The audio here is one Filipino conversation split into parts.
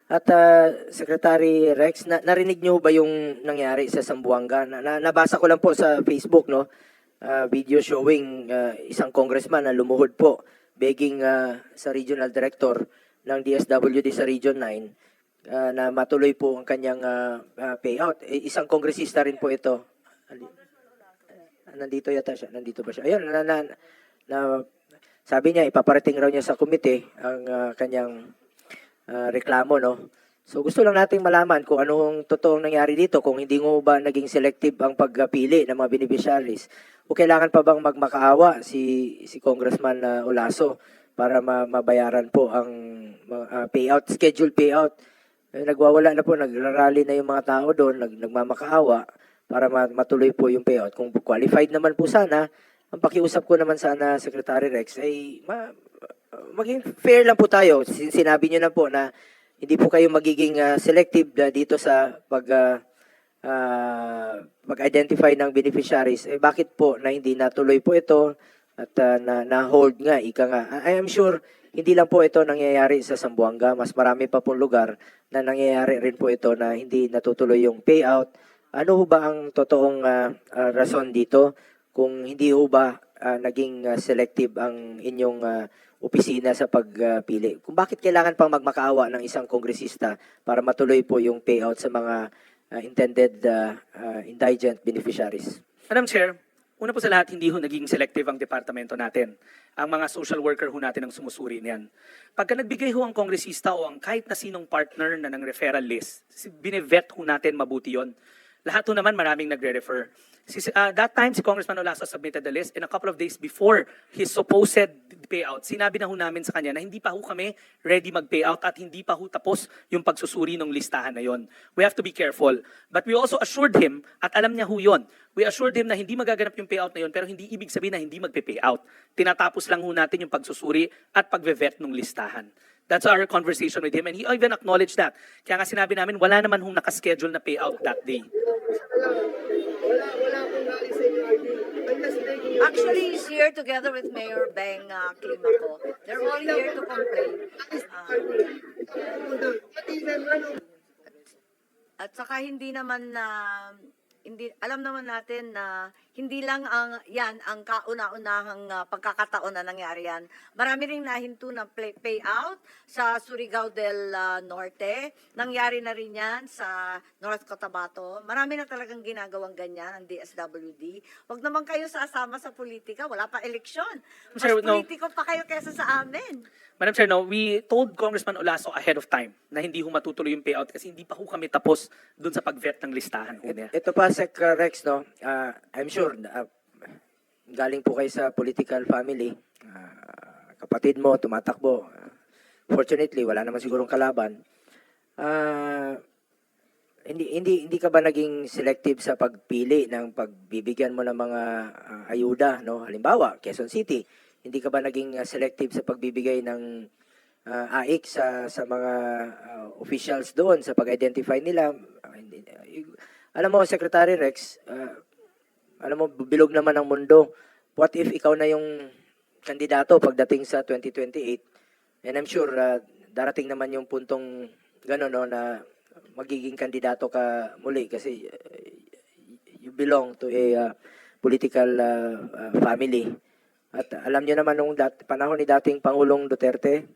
At Secretary Rex, narinig niyo ba yung nangyari sa Zamboanga? Nabasa ko lang po sa Facebook, no? Video showing isang congressman na lumuhod po begging sa regional director ng DSWD sa Region 9 na matuloy po ang kanyang payout. Isang kongresista rin po ito. Nandito yata siya. Nandito ba siya? Ayun, na sabi niya, ipaparating raw niya sa komite ang kanyang reklamo, no? So gusto lang nating malaman kung anong totoong nangyari dito, kung hindi mo ba naging selective ang pagpili ng mga beneficiaries. O kailangan pa bang magmakaawa si Congressman Olaso para mabayaran po ang payout, scheduled payout. Nagwawala na po, nagrarally na yung mga tao doon, nagmamakaawa para matuloy po yung payout. Kung qualified naman po sana, ang pakiusap ko naman sana, Secretary Rex, ay maging fair lang po tayo. Sinabi niyo na po na hindi po kayo magiging selective dito sa mag-identify ng beneficiaries. Bakit po na hindi natuloy po ito at na-hold nga, ika nga. I am sure hindi lang po ito nangyayari sa Zamboanga. Mas marami pa pong lugar na nangyayari rin po ito na hindi natutuloy yung payout. Ano ho ba ang totoong rason dito kung hindi ho ba naging selective ang inyong opisina sa pagpili? Kung bakit kailangan pang magmakaawa ng isang kongresista para matuloy po yung payout sa mga intended indigent beneficiaries? Madam Chair, una po sa lahat, hindi ho naging selective ang departamento natin. Ang mga social worker ho natin ang sumusuri niyan. Pagka nagbigay ho ang kongresista o ang kahit na sinong partner na ng referral list, binevet ho natin mabuti yon. Lahat ho naman maraming nagre-refer. That time, si Congressman Olaso submitted the list and a couple of days before his supposed payout, sinabi na ho namin sa kanya na hindi pa ho kami ready mag-payout at hindi pa ho tapos yung pagsusuri ng listahan na yon. We have to be careful. But we also assured him, at alam niya ho yon, we assured him na hindi magaganap yung payout na yon, pero hindi ibig sabihin na hindi magpe-payout. Tinatapos lang ho natin yung pagsusuri at pag-vet ng listahan. That's our conversation with him and he even acknowledged that. Kaya nga sinabi namin, wala naman hong nakaschedule na payout that day. Actually, he's here together with Mayor Beng Climaco. They're all here to complain. At saka hindi naman na hindi alam naman natin na hindi lang ang yan ang kauna-unahang pagkakataon na nangyari yan. Marami ring nahinto ng payout sa Surigao del Norte. Nangyari na rin yan sa North Cotabato. Marami na talagang ginagawang ganyan ang DSWD. Huwag naman kayo sasama sa politika. Wala pa eleksyon. Mas Sir, no. politiko pa kayo kesa sa amin. Madam Chair, no, we told Congressman Olaso ahead of time na hindi ho matutuloy yung payout kasi hindi pa ho kami tapos dun sa pag-vet ng listahan ho niya. Ito pa, Sec Rex, no? I'm sure, galing po kayo sa political family. Kapatid mo, tumatakbo. Fortunately, wala naman sigurong kalaban. Hindi ka ba naging selective sa pagpili ng pagbibigyan mo ng mga ayuda, no? Halimbawa, Quezon City, hindi ka ba naging selective sa pagbibigay ng AIC sa mga officials doon sa pag-identify nila? Alam mo, Secretary Rex, alam mo, bilog naman ang mundo. What if ikaw na yung kandidato pagdating sa 2028? And I'm sure darating naman yung puntong gano'n, no, na magiging kandidato ka muli kasi you belong to a political family. At alam niyo naman nung panahon ni dating Pangulong Duterte,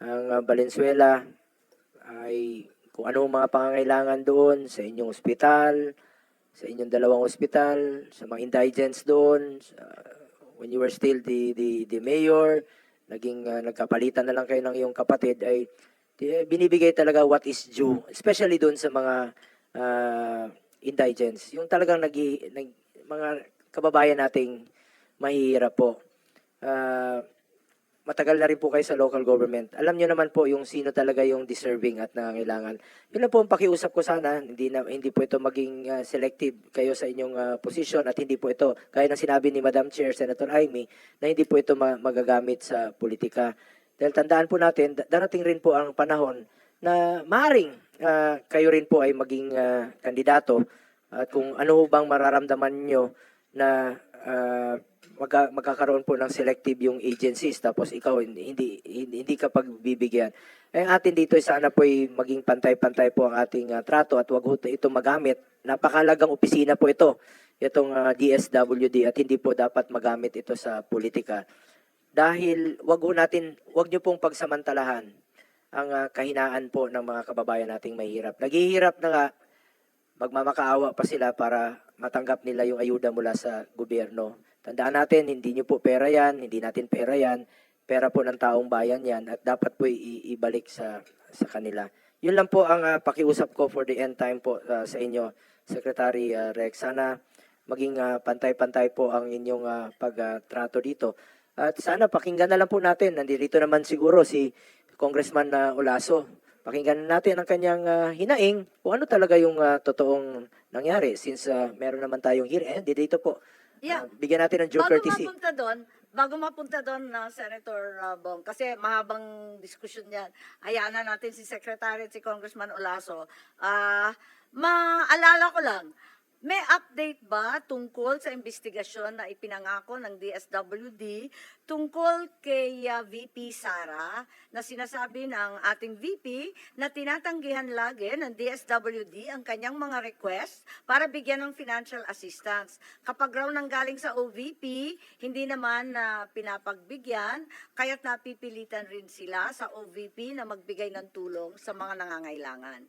ang Valenzuela ay kung ano mga pangangailangan doon sa inyong ospital, sa inyong dalawang ospital, sa mga indigents doon, when you were still the mayor, nagkapalitan na lang kayo ng iyong kapatid, ay binibigay talaga what is due, especially doon sa mga indigents. Yung talagang mga kababayan nating mahihirap po. Matagal na rin po kayo sa local government. Alam nyo naman po yung sino talaga yung deserving at nangangailangan. Yun lang po ang pakiusap ko sana. Hindi po ito maging selective kayo sa inyong posisyon at hindi po ito, gaya ng sinabi ni Madam Chair, Senator Amy, na hindi po ito magagamit sa politika. Dahil tandaan po natin, darating rin po ang panahon na maaaring kayo rin po ay maging kandidato at kung ano bang mararamdaman nyo na magkakaroon po ng selective yung agencies tapos ikaw hindi ka pagbibigyan. Eh, ang atin dito sana po ay maging pantay-pantay po ang ating trato at wag ho ito magamit. Napakalagang opisina po ito, itong DSWD, at hindi po dapat magamit ito sa politika. Dahil wag niyo pong pagsamantalahan ang kahinaan po ng mga kababayan nating mahirap. Naghihirap na nga, magmamakaawa pa sila para matanggap nila yung ayuda mula sa gobyerno. Tandaan natin, hindi nyo po pera yan, hindi natin pera yan, pera po ng taong bayan yan at dapat po ibalik sa kanila. Yun lang po ang pakiusap ko for the end time po sa inyo, Secretary Rex. Sana maging pantay-pantay po ang inyong pagtrato dito. At sana pakinggan na lang po natin, nandito naman siguro si Congressman Olaso. Pakinggan natin ang kanyang hinaing kung ano talaga yung totoong nangyari since meron naman tayong hearing. Dito po. Yeah. Bigyan natin ng due courtesy. Bago mapunta doon na Senator Bong, kasi mahabang diskusyon yan, hayaan na natin si Secretary at si Congressman Olaso. Maalala ko lang, may update ba tungkol sa investigasyon na ipinangako ng DSWD tungkol kay VP Sara na sinasabi ng ating VP na tinatanggihan lagi ng DSWD ang kanyang mga request para bigyan ng financial assistance. Kapag raw nanggaling sa OVP, hindi naman pinapagbigyan, kaya't napipilitan rin sila sa OVP na magbigay ng tulong sa mga nangangailangan.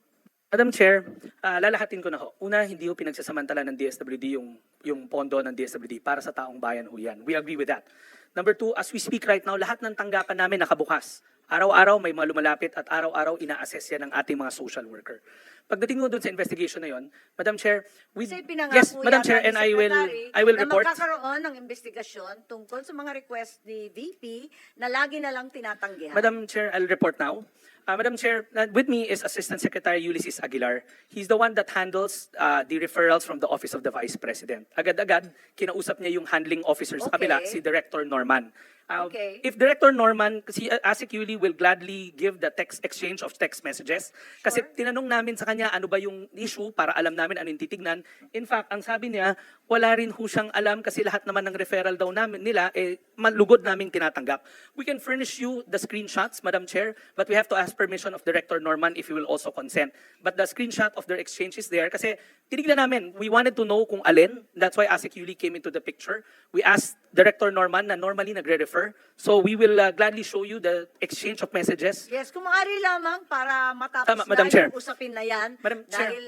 Madam Chair, lalahatin ko na ho. Una, hindi ho pinagsasamantala ng DSWD yung pondo ng DSWD para sa taong bayan ho yan. We agree with that. Number two, as we speak right now, lahat ng tanggapan namin nakabukas. Araw-araw may mga lumalapit at araw-araw ina-assess yan ng ating mga social worker. Pagdating mo doon sa investigation na yon, Madam Chair, Kasi pinangako yes, Madam yan Chair, ni and I will Secretary report. na magkakaroon ng investigasyon tungkol sa mga request ni VP na lagi na lang tinatanggihan. Madam Chair, I'll report now. Madam Chair, with me is Assistant Secretary Ulysses Aguilar. He's the one that handles the referrals from the Office of the Vice President. Agad-agad, kinausap niya yung handling officer sa kabila, si Director Norman. Okay. If Director Norman, kasi ASEC Yuli will gladly give the text exchange of text messages. Kasi tinanong namin sa kanya ano ba yung issue para alam namin ano yung titignan. In fact, ang sabi niya, wala rin ho siyang alam kasi lahat naman ng referral daw namin nila, malugod naming tinatanggap. We can furnish you the screenshots, Madam Chair, but we have to ask permission of Director Norman if he will also consent. But the screenshot of their exchange is there kasi tinignan namin, we wanted to know kung alin. That's why ASEC Yuli came into the picture. We asked Director Norman na normally nagre-refer. So we will gladly show you the exchange of messages. Yes, kung maaari lamang para matapos Tama, na Madam Chair. yung usapin na yan Madam Chair. dahil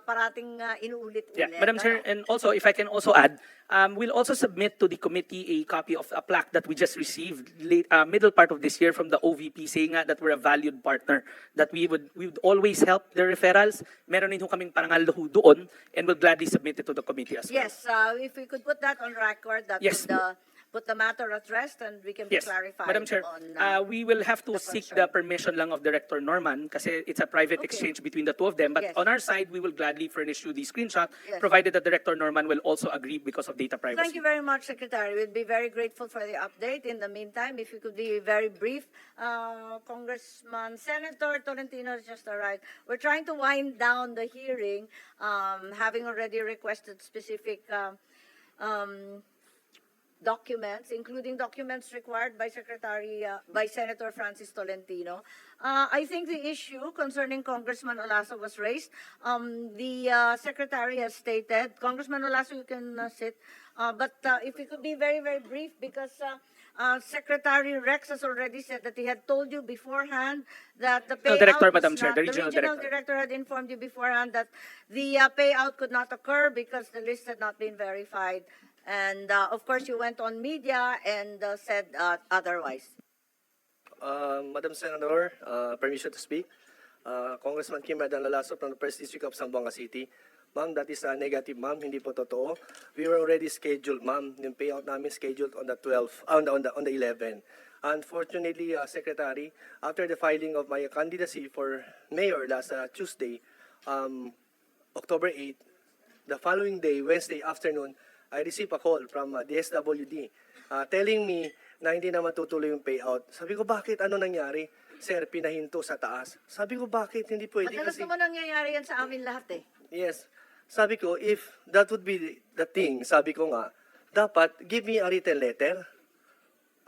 parating inuulit-ulit. Yeah, Madam Chair, and also if I can also add, we'll also submit to the committee a copy of a plaque that we just received middle part of this year from the OVP saying that we're a valued partner, that we would always help the referrals. Meron din ho kaming parangal ho doon and we'll gladly submit it to the committee as well. Yes, if we could put that on record, that Yes. would put the matter at rest and we can be Yes, clarified Madam Chair, on we will have to the seek concern. the permission lang of Director Norman kasi it's a private Okay. exchange between the two of them. But Yes. on our side, we will gladly furnish you the screenshot, Yes. provided that Director Norman will also agree because of data Thank privacy. you very much, Secretary. We'd be very grateful for the update. In the meantime, if you could be very brief, Congressman Senator Tolentino has just arrived. We're trying to wind down the hearing, having already requested specific documents, including documents required by Senator Francis Tolentino. I think the issue concerning Congressman Olaso was raised. The Secretary has stated, Congressman Olaso, you can sit, but if you could be very, very brief, because Secretary Rex has already said that he had told you beforehand that the payout Director, was Madam Chair, not, the regional director had informed you beforehand that the payout could not occur because the list had not been verified. And of course, you went on media and said otherwise. Madam Senator, permission to speak. Congressman Kim Lasso from the First District of Zamboanga City. Ma'am, that is negative, ma'am. Hindi po totoo. We were already scheduled, ma'am. Yung payout namin scheduled on the 12th, on the 11th. Unfortunately, Secretary, after the filing of my candidacy for mayor last Tuesday, October 8, the following day, Wednesday afternoon, I received a call from DSWD telling me na hindi naman tutuloy yung payout. Sabi ko, bakit? Ano nangyari? Sir, pinahinto sa taas. Sabi ko, bakit? Hindi pwede Madalas kasi... naman nangyayari yan sa amin lahat eh. Yes. Sabi ko, if that would be the thing, sabi ko nga, dapat give me a written letter.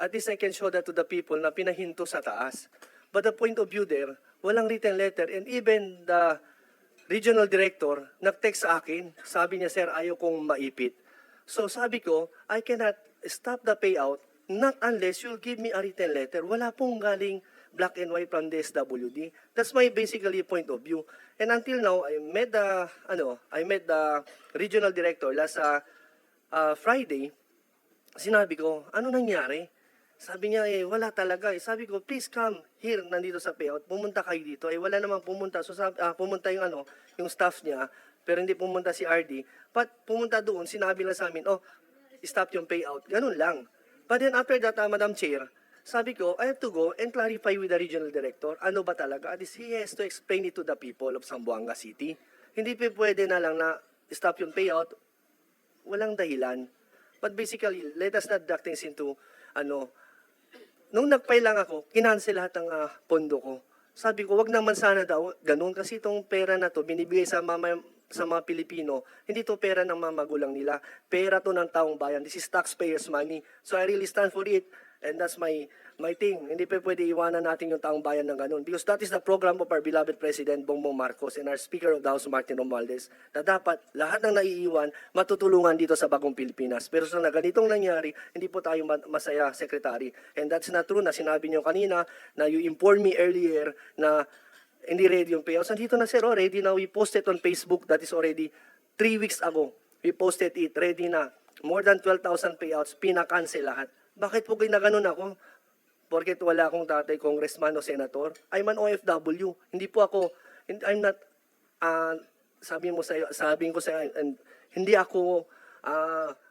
At least I can show that to the people na pinahinto sa taas. But the point of view there, walang written letter. And even the regional director, nag-text sa akin, sabi niya, sir, ayaw kong maipit. So sabi ko, I cannot stop the payout not unless you'll give me a written letter. Wala pong galing black and white from the SWD. That's my basically point of view. And until now, I met the regional director last Friday. Sinabi ko, ano nangyari? Sabi niya, wala talaga. Sabi ko, please come here, nandito sa payout. Pumunta kayo dito. Wala namang pumunta. So, pumunta yung staff niya, pero hindi pumunta si RD. But pumunta doon, sinabi lang sa amin, stop yung payout. Ganun lang. But then after that, Madam Chair, sabi ko, I have to go and clarify with the regional director, ano ba talaga? At least he has to explain it to the people of Zamboanga City. Hindi pwede na lang na stop yung payout, walang dahilan. But basically, let us not drag things into, nung nag-file lang ako, kinansel lahat ng pondo ko. Sabi ko, wag naman sana daw, ganun kasi itong pera na to, binibigay sa mga Pilipino, hindi to pera ng mga magulang nila. Pera to ng taong bayan. This is taxpayers' money. So I really stand for it. And that's my thing. Hindi pa pwede iwanan natin yung taong bayan ng ganun. Because that is the program of our beloved President Bongbong Marcos and our Speaker of the House, Martin Romualdez, na dapat lahat ng naiiwan matutulungan dito sa bagong Pilipinas. Pero sa ganitong nangyari, hindi po tayo masaya, Secretary. And that's not true na sinabi niyo kanina na you informed me earlier na hindi ready yung payouts. Nandito na, sir, ready na. We posted on Facebook. That is already 3 weeks ago. We posted it. Ready na. More than 12,000 payouts. Pinakancel lahat. Bakit po ginaganon ako? Porket wala akong tatay, congressman o senator. I'm an OFW. Hindi po ako, I'm not, sabihin ko sa and hindi ako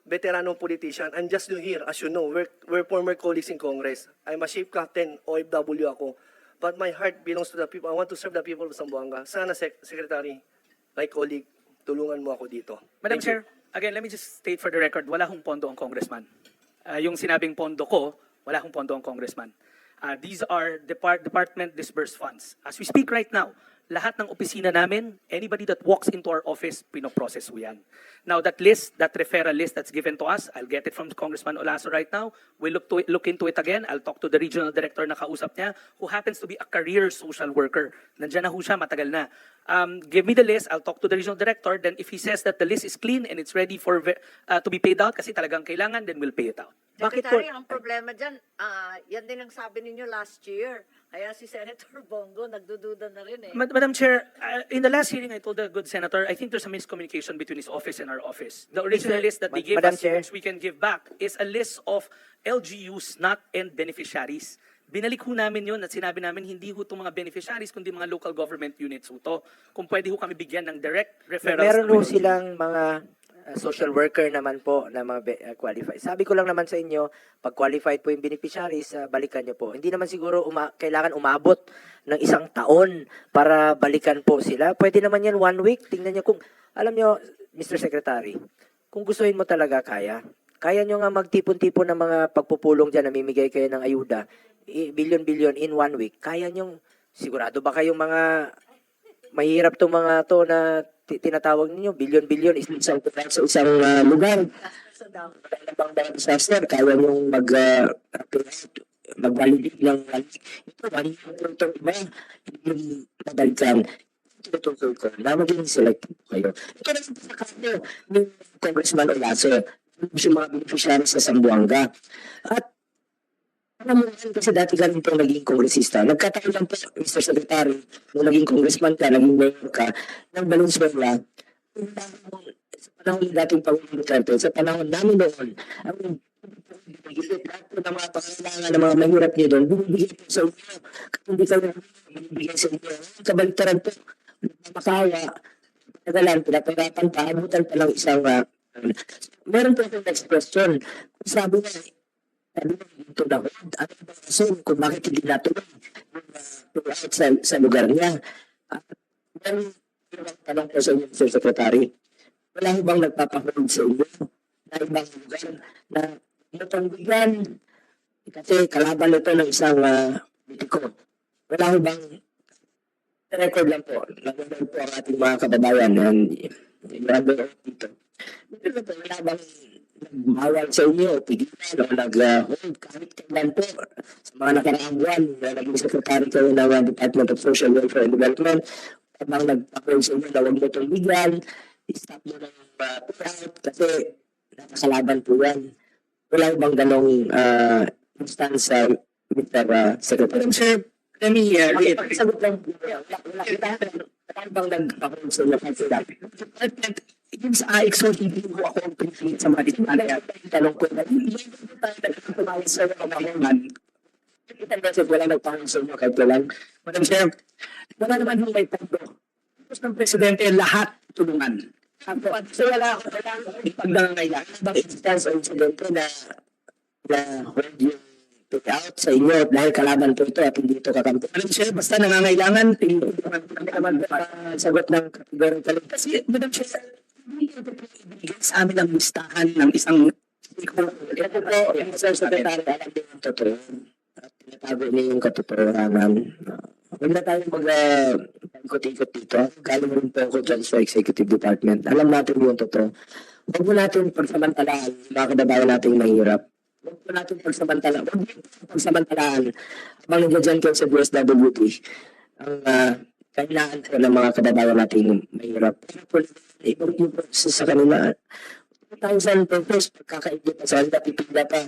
veteranong politician. I'm just new here. As you know, we're former colleagues in Congress. I'm a ship captain, OFW ako. But my heart belongs to the people. I want to serve the people of Zamboanga. Sana, Secretary, my colleague, tulungan mo ako dito. Madam Thank you. Chair, again, let me just state for the record, wala hong pondo ang congressman. Yung sinabing pondo ko, wala hong pondo ang congressman. These are department disbursed funds. As we speak right now, lahat ng opisina namin, anybody that walks into our office, pinoprocess ko yan. Now, that referral list that's given to us, I'll get it from Congressman Olaso right now. We'll look into it again. I'll talk to the regional director na kausap niya, who happens to be a career social worker. Nandiyan na ho siya, matagal na. Give me the list, I'll talk to the regional director. Then if he says that the list is clean and it's ready for to be paid out, kasi talagang kailangan, then we'll pay it out. Secretary, ang problema dyan, yan din ang sabi ninyo last year. Kaya si Senator Bongo nagdududa na rin eh. Madam Chair, in the last hearing, I told the good senator, I think there's a miscommunication between his office and our office. The original list that they gave Madam us, Chair. which we can give back, is a list of LGUs, not end beneficiaries. Binalik ho namin yun at sinabi namin hindi ho itong mga beneficiaries, kundi mga local government units ho to. Kung pwede ho kami bigyan ng direct referrals. Meron na ho silang mga social worker naman po na mga qualified. Sabi ko lang naman sa inyo, pag qualified po yung beneficiaries, balikan nyo po. Hindi naman siguro kailangan umabot ng 1 taon para balikan po sila. Pwede naman yan 1 week. Tingnan nyo kung, alam nyo, Mr. Secretary, kung gustuhin mo talaga kaya nyo nga magtipon-tipon ng mga pagpupulong dyan, namimigay kayo ng ayuda, billion-billion in 1 week. Kaya nyo, sigurado ba kayong mga mahirap to mga to na tinatawag ninyo, billion-billion is isang sa isang lugar. Bang disaster, kaya nyung mag-validate ng ito, ito iba, yung mabalikan. Ito ko, na maging selective kayo. Ito na sa kanyo ni Congressman Olaso, yung mga beneficiaries sa Zamboanga. At alam mo naman kasi dati ka rin pong naging kongresista. Nagkataon lang po, Mr. Secretary, nung naging congressman ka, naging mayor ka, ng Valenzuela, sa panahon ng dating Pangulong Duterte, sa panahon namin noon, ang lahat po ng mga pangailangan ng mga mahirap niyo doon, binibigay po sa inyo. Kung hindi kayo binibigay sa inyo, kabaliktaran po, makawa, pinagalan, pinapagapan pa, abutan pa lang isang, meron po akong next question. Kung sabi na, ito na ano ba rason kung bakit hindi natuloy yung sa lugar niya. Meron tanong po sa inyo, Mr. Secretary, wala ho bang nagpapahulog sa inyo na ibang lugar na natanggigan kasi kalaban ito ng isang politiko? Wala ho bang record lang po, nagandang po ang ating mga kababayan and dito. Wala bang nagmawal sa inyo, pigilan o nag-hold kahit kailan po sa mga nakaraang buwan na naging secretary kayo ng Department of Social Welfare and Development, habang nag-hold sa inyo na huwag mo itong bigyan, stop mo ng payout kasi nakakalaban po yan. Wala bang ganong instance sa Mr. Secretary? Madam Chair, let me reiterate. Sagot lang po. Wala bang nag-hold sa inyo kahit kailan? Yung sa IXO, hindi ko ako ang pinipili sa mga diplomata. Tanong ko na, hindi tayo nagpapamahal sa mga pamahaman. Wala nagpahal sa inyo kahit kailan. Madam Chair, wala naman yung may punto. Tapos ng Presidente, lahat tulungan. So wala pag nangangailangan bang instance o incidente na hold yung payout sa inyo dahil kalaban po ito at hindi ito kakampi. Madam Chair, basta nangangailangan, tingin Naman sagot ng categorical. kasi, Madam Chair, hindi ito po ibigay sa amin ang listahan ng isang stakeholder. Ito po, Mr. Secretary, alam din yung totoo. At tinatago niya yung katotohanan. Huwag na tayo mag-ikot-ikot dito. Galing rin po ako dyan sa Executive Department. Alam natin yung totoo. Huwag mo natin pagsamantalaan yung mga kababayan nating mahirap. Huwag mo natin pagsamantalaan. Huwag mo pagsamantalaan habang nandiyan kayo sa DSWD. Ang kailangan ko ng mga kababayan nating mahirap. Ibang yung sa kanila. 2,000 pesos pagkakaigit pa sa halda, pipigla pa,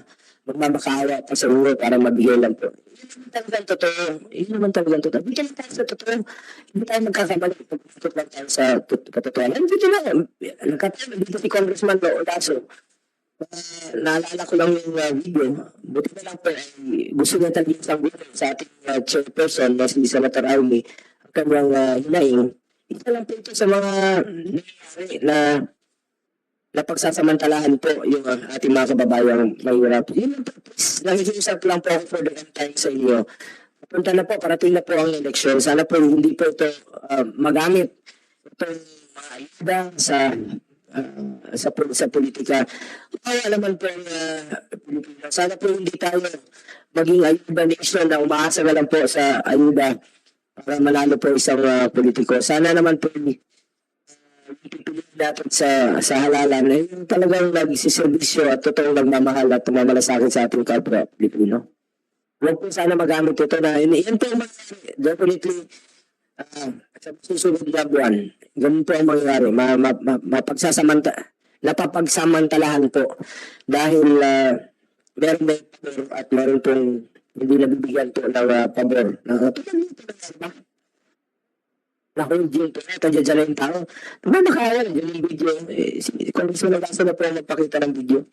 magmamakaawa pa sa uro para mabigay lang po. Yun naman talagang totoo. Yun naman talagang totoo. Bigyan lang tayo sa totoo. Hindi tayo magkakamali. Pagputot lang tayo sa katotohanan. Dito na, nagkataon, dito si Congressman Olaso. Naalala ko lang yung video. Buti na lang po, gusto niya talagang isang video sa ating chairperson na si Senator Army. Ang kanyang hinaing. Isa lang po ito sa mga nangyayari na pagsasamantalahan po yung ating mga kababayang mahirap. Yun ang purpose. Nakikiusap lang po ako for the end time sa inyo. Punta na po, parating na po ang eleksyon. Sana po hindi po ito magamit itong mga ayuda sa politika. Kaya naman po ang Pilipinas. Sana po hindi tayo maging ayuda nation na umaasa na lang po sa ayuda para manalo po isang politiko. Sana naman po ipipili natin sa halalan na yung talagang nagsiservisyo at totoong nagmamahal at tumamalasakit sa ating kapwa Pilipino. Huwag po sana magamit ito na yan po ang definitely sa susunod na buwan. Ganun po ang mangyayari. Napapagsamantalahan po dahil meron may pabor at meron pong hindi nabibigyan po ng pabor. Naku, yung tadya na yung tao. Tumamakaya na yung video. Kung gusto na na po magpakita ng video.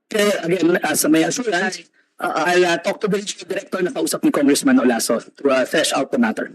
Kaya again, sa may assurance, I'll talk to the regional director na kausap ni Congressman Olaso to flesh out the matter.